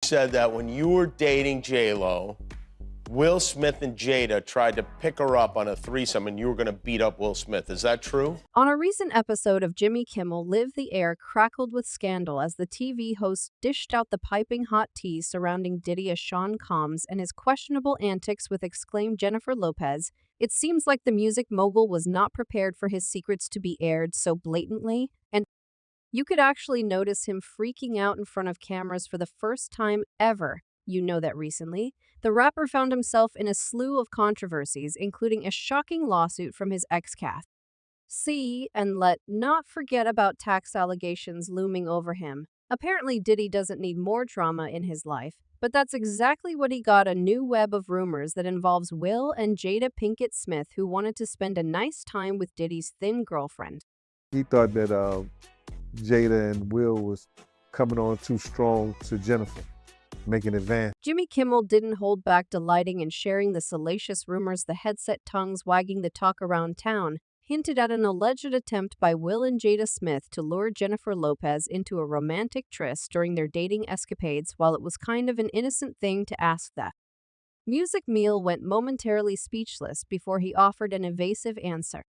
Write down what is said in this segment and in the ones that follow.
said that when you were dating J-Lo, Will Smith and Jada tried to pick her up on a threesome and you were going to beat up Will Smith. Is that true? On a recent episode of Jimmy Kimmel, Live the Air crackled with scandal as the TV host dished out the piping hot tea surrounding Diddy as Sean Combs and his questionable antics with exclaimed Jennifer Lopez. It seems like the music mogul was not prepared for his secrets to be aired so blatantly, and you could actually notice him freaking out in front of cameras for the first time ever. You know that recently, the rapper found himself in a slew of controversies, including a shocking lawsuit from his ex-cast. And let's not forget about tax allegations looming over him. Apparently, Diddy doesn't need more drama in his life, but that's exactly what he got: a new web of rumors that involves Will and Jada Pinkett Smith, who wanted to spend a nice time with Diddy's thin girlfriend. He thought that Jada and Will was coming on too strong to Jennifer, making advance. Jimmy Kimmel didn't hold back, delighting in sharing the salacious rumors, the headset tongues wagging the talk around town, hinted at an alleged attempt by Will and Jada Smith to lure Jennifer Lopez into a romantic tryst during their dating escapades, while it was kind of an innocent thing to ask that. Music Meal went momentarily speechless before he offered an evasive answer.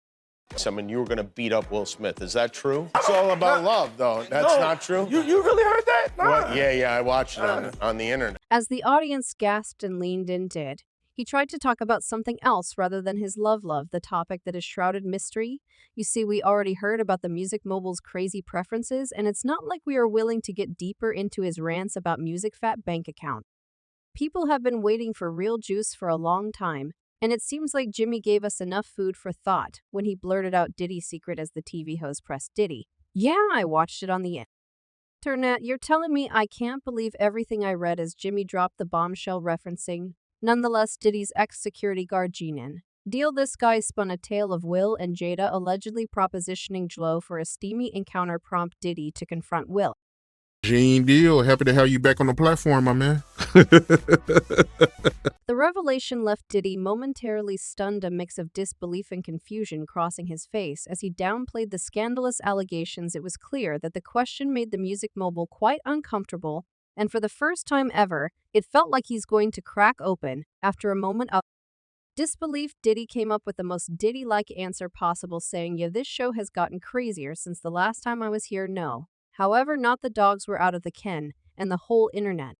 And you were going to beat up Will Smith. Is that true? It's all about love, though. That's not true? You really heard that? Nah. What? Yeah, I watched it on the internet. As the audience gasped and leaned in, he tried to talk about something else rather than his love, the topic that is shrouded mystery. You see, we already heard about the music mogul's crazy preferences, and it's not like we are willing to get deeper into his rants about music fat bank account. People have been waiting for real juice for a long time, and it seems like Jimmy gave us enough food for thought when he blurted out Diddy's secret as the TV host pressed Diddy. Yeah, I watched it on the internet. You're telling me I can't believe everything I read as Jimmy dropped the bombshell referencing? Nonetheless, Diddy's ex-security guard G-Nin. This guy spun a tale of Will and Jada allegedly propositioning J-Lo for a steamy encounter, prompt Diddy to confront Will. Gene deal. Happy to have you back on the platform, my man. The revelation left Diddy momentarily stunned, a mix of disbelief and confusion crossing his face as he downplayed the scandalous allegations. It was clear that the question made the music mogul quite uncomfortable, and for the first time ever, it felt like he's going to crack open. After a moment of disbelief, Diddy came up with the most Diddy-like answer possible, saying, "Yeah, this show has gotten crazier since the last time I was here, no. However, not the dogs were out of the ken, and the whole internet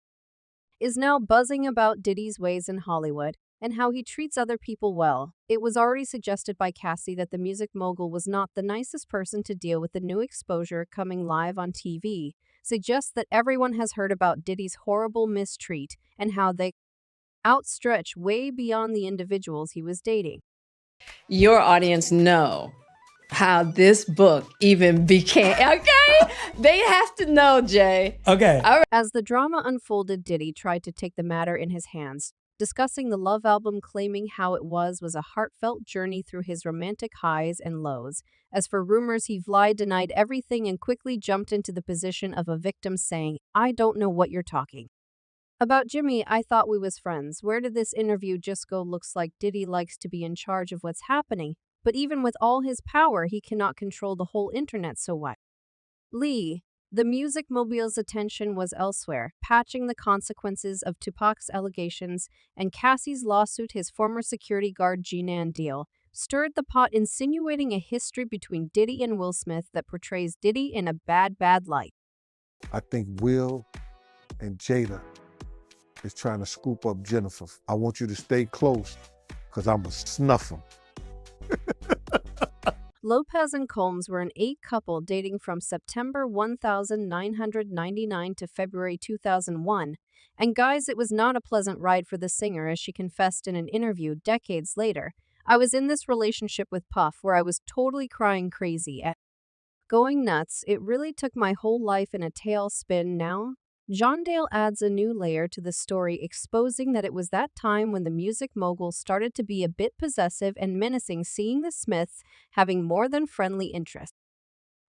is now buzzing about Diddy's ways in Hollywood and how he treats other people well." It was already suggested by Cassie that the music mogul was not the nicest person to deal with. The new exposure coming live on TV suggests that everyone has heard about Diddy's horrible mistreat and how they outstretch way beyond the individuals he was dating. Your audience know how this book even became, okay? They have to know, Jay. Okay. All right. As the drama unfolded, Diddy tried to take the matter in his hands, discussing the Love album, claiming how it was a heartfelt journey through his romantic highs and lows. As for rumors, he denied everything and quickly jumped into the position of a victim, saying, "I don't know what you're talking about, Jimmy. I thought we was friends. Where did this interview just go?" Looks like Diddy likes to be in charge of what's happening, but even with all his power, he cannot control the whole internet, so what? The music mogul's attention was elsewhere, patching the consequences of Tupac's allegations and Cassie's lawsuit. His former security guard G-Nin deal stirred the pot, insinuating a history between Diddy and Will Smith that portrays Diddy in a bad light. I think Will and Jada is trying to scoop up Jennifer. I want you to stay close, because I'm going to snuff them. Lopez and Combs were an 8 couple dating from September 1999 to February 2001. And guys, it was not a pleasant ride for the singer, as she confessed in an interview decades later. "I was in this relationship with Puff where I was totally crying crazy at going nuts. It really took my whole life in a tailspin now." John Dale adds a new layer to the story, exposing that it was that time when the music mogul started to be a bit possessive and menacing, seeing the Smiths having more than friendly interest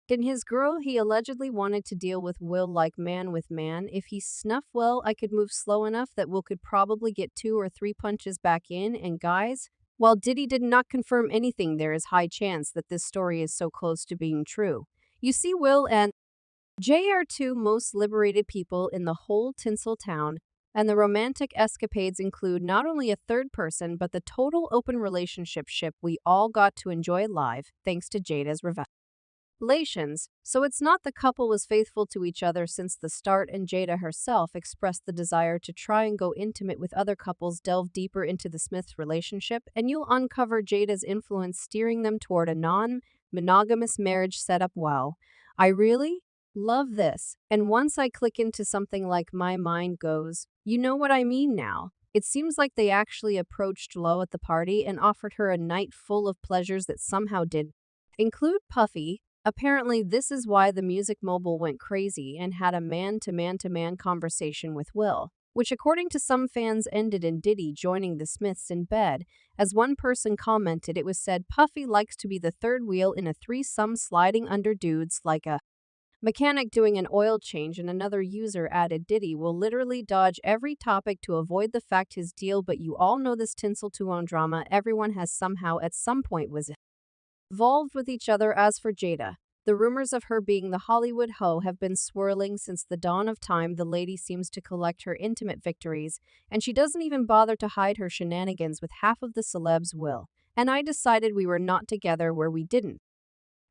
in his girl. He allegedly wanted to deal with Will like man with man. "If he snuffed well, I could move slow enough that Will could probably get 2 or 3 punches back in." And guys, while Diddy did not confirm anything, there is high chance that this story is so close to being true. You see, Will and Jay are two most liberated people in the whole tinsel town, and the romantic escapades include not only a third person but the total open relationship ship we all got to enjoy live thanks to Jada's revelations. So it's not the couple was faithful to each other since the start, and Jada herself expressed the desire to try and go intimate with other couples. Delve deeper into the Smiths' relationship, and you'll uncover Jada's influence steering them toward a non-monogamous marriage setup. Wow, I really love this. And once I click into something like my mind goes, you know what I mean now. It seems like they actually approached Lo at the party and offered her a night full of pleasures that somehow did include Puffy. Apparently, this is why the music mogul went crazy and had a man-to-man conversation with Will, which according to some fans ended in Diddy joining the Smiths in bed. As one person commented, it was said Puffy likes to be the third wheel in a threesome, sliding under dudes like a mechanic doing an oil change, and another user added Diddy will literally dodge every topic to avoid the fact his deal, but you all know this tinsel tuon drama everyone has somehow at some point was involved with each other. As for Jada, the rumors of her being the Hollywood hoe have been swirling since the dawn of time. The lady seems to collect her intimate victories, and she doesn't even bother to hide her shenanigans with half of the celebs. Will and I decided we were not together where we didn't.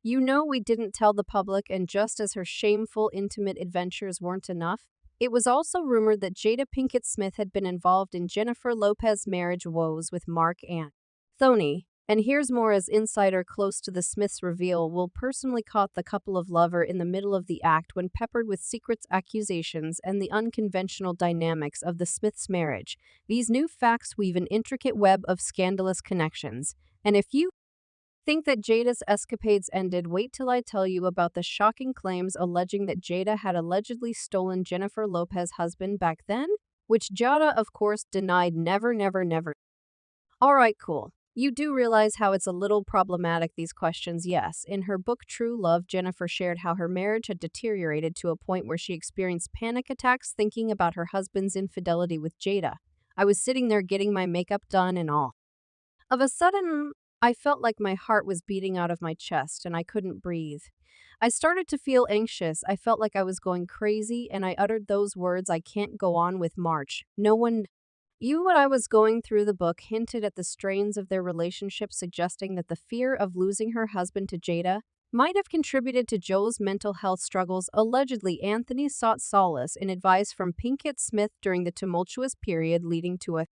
You know, we didn't tell the public, and just as her shameful intimate adventures weren't enough, it was also rumored that Jada Pinkett Smith had been involved in Jennifer Lopez's marriage woes with Mark Anthony. And here's more, as insider close to the Smiths reveal, Will personally caught the couple of lover in the middle of the act when peppered with secrets, accusations, and the unconventional dynamics of the Smiths' marriage. These new facts weave an intricate web of scandalous connections. And if you think that Jada's escapades ended, wait till I tell you about the shocking claims alleging that Jada had allegedly stolen Jennifer Lopez's husband back then, which Jada, of course, denied. Never. Alright, cool. You do realize how it's a little problematic, these questions, yes. In her book True Love, Jennifer shared how her marriage had deteriorated to a point where she experienced panic attacks thinking about her husband's infidelity with Jada. I was sitting there getting my makeup done, and all of a sudden, I felt like my heart was beating out of my chest and I couldn't breathe. I started to feel anxious. I felt like I was going crazy, and I uttered those words, I can't go on with March. No one knew what I was going through. The book hinted at the strains of their relationship, suggesting that the fear of losing her husband to Jada might have contributed to Joe's mental health struggles. Allegedly, Anthony sought solace in advice from Pinkett Smith during the tumultuous period leading to a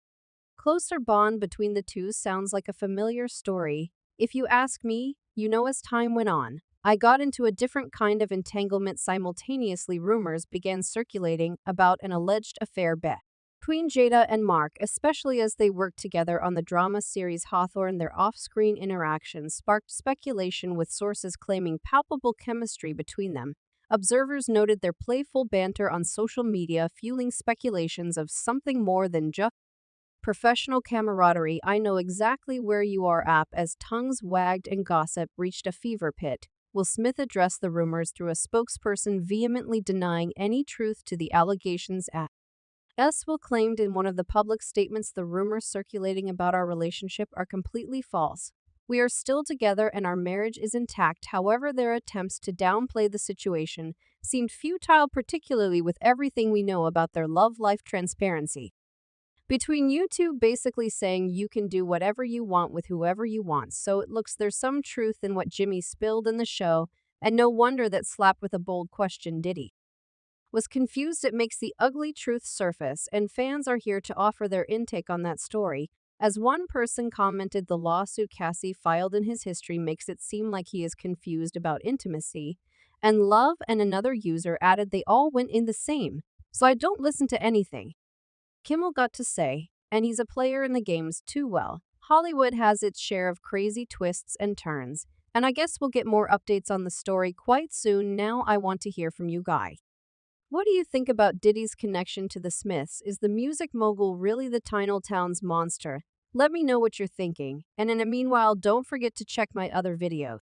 closer bond between the two. Sounds like a familiar story. If you ask me, you know, as time went on, I got into a different kind of entanglement. Simultaneously, rumors began circulating about an alleged affair between Jada and Mark, especially as they worked together on the drama series Hawthorne. Their off-screen interactions sparked speculation, with sources claiming palpable chemistry between them. Observers noted their playful banter on social media, fueling speculations of something more than just professional camaraderie. I know exactly where you are at. As tongues wagged and gossip reached a fever pitch, Will Smith addressed the rumors through a spokesperson, vehemently denying any truth to the allegations. Will claimed in one of the public statements, the rumors circulating about our relationship are completely false. We are still together and our marriage is intact. However, their attempts to downplay the situation seemed futile, particularly with everything we know about their love life. Transparency between you two, basically saying you can do whatever you want with whoever you want. So it looks there's some truth in what Jimmy spilled in the show, and no wonder that slapped with a bold question. Diddy was confused. It makes the ugly truth surface, and fans are here to offer their intake on that story. As one person commented, the lawsuit Cassie filed in his history makes it seem like he is confused about intimacy and love, and another user added they all went in the same, so I don't listen to anything Kimmel got to say, and he's a player in the games too. Well, Hollywood has its share of crazy twists and turns, and I guess we'll get more updates on the story quite soon. Now I want to hear from you guys. What do you think about Diddy's connection to the Smiths? Is the music mogul really the Tiny Town's monster? Let me know what you're thinking, and in the meanwhile, don't forget to check my other videos.